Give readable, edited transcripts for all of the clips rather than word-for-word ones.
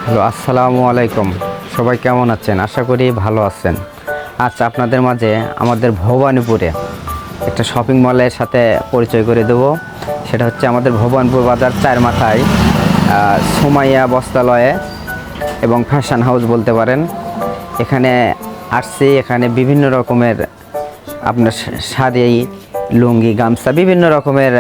Hello, আসসালামু আলাইকুম। সবাই কেমন আছেন? আশা করি ভালো আছেন। আচ্ছা, আপনাদের মাঝে আমাদের ভবানীপুরে একটা শপিং মলের সাথে পরিচয় করে দেব। সেটা হচ্ছে আমাদের ভবানীপুর বাজার চার মাথায় সুমাইয়া বস্ত্রালয়ে এবং ফ্যাশন হাউস বলতে পারেন। এখানে আসছি, এখানে বিভিন্ন রকমের আপনার শাড়ি, লুঙ্গি, গামছা বিভিন্ন রকমের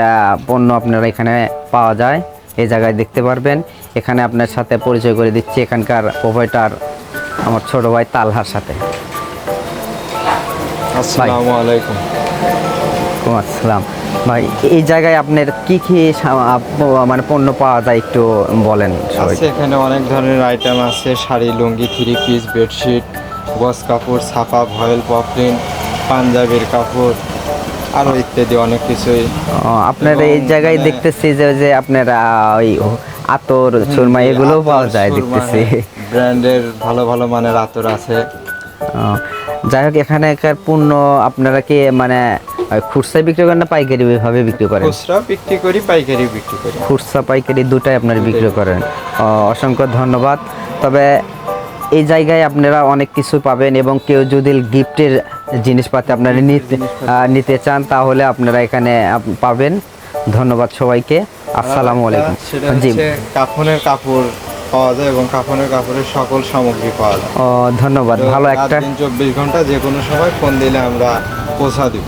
পণ্য আপনারা এখানে পাওয়া যায়। এই জায়গায় দেখতে পারবেন। এখানে আপনার সাথে পরিচয় করে দিচ্ছি এখানকার প্রোভাইডার আমার ছোট ভাই তালহার সাথে। আসসালামু আলাইকুম। আসসালাম ভাই, এই জায়গায় আপনার কি কি মানে পণ্য পাওয়া যায় একটু বলেন সবাই। এখানে অনেক ধরনের আইটেম আছে, শাড়ি, লুঙ্গি, থ্রি পিস, বেডশিট, গজ কাপড়, ছাপা, ভয়েল, পপলিন, পাঞ্জাবির কাপড়, আরও ইত্যাদি অনেক কিছুই। আপনার এই জায়গায় দেখতেছি যে আপনার ওই আতর, সুরমা এগুলোও পাওয়া যায় দেখতেছি। ব্র্যান্ডের ভালো ভালো মানের আতর আছে। যাই হোক, এখানকার পণ্য আপনারা কি মানে খুচরা বিক্রি করেন না পাইকারি ভাবে বিক্রি করেন? খুচরা বিক্রি করি, পাইকারি বিক্রি করি। খুচরা পাইকারি দুটাই আপনারা বিক্রি করেন। অসংখ্য ধন্যবাদ। তবে এই জায়গায় আপনারা অনেক কিছু পাবেন এবং কেউ যদি গিফটের জিনিসপাতি আপনারা নিতে চান তাহলে আপনারা এখানে পাবেন। ধন্যবাদ সবাইকে। আসসালামু আলাইকুম। জি, কাফনের কাপড় পাওয়া যায় এবং কাফনের কাপড়ের সকল সামগ্রী পাওয়া যায়। ধন্যবাদ। ভালো একটা 24 ঘন্টা যে কোনো সময় ফোন দিলে আমরা পৌঁছা দিব।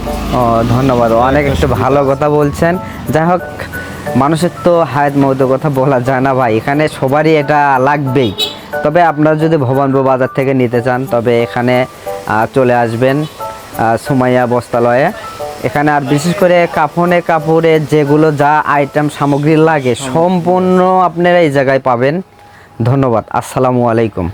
ধন্যবাদ। অনেক একটু ভালো কথা বলছেন। যাই হোক, মানুষের তো হায়াত মৌতের কথা বলা যায় না ভাই, এখানে সবারই এটা লাগবেই। তবে আপনারা যদি ভবানীপুর বাজার থেকে নিতে চান তবে এখানে চলে আসবেন সুমাইয়া বস্ত্রালয়ে। এখানে আর বিশেষ করে কাপড়ে যেগুলো যা আইটেম সামগ্রী লাগে সম্পূর্ণ আপনারা এই জায়গায় পাবেন। ধন্যবাদ। আসসালামু আলাইকুম।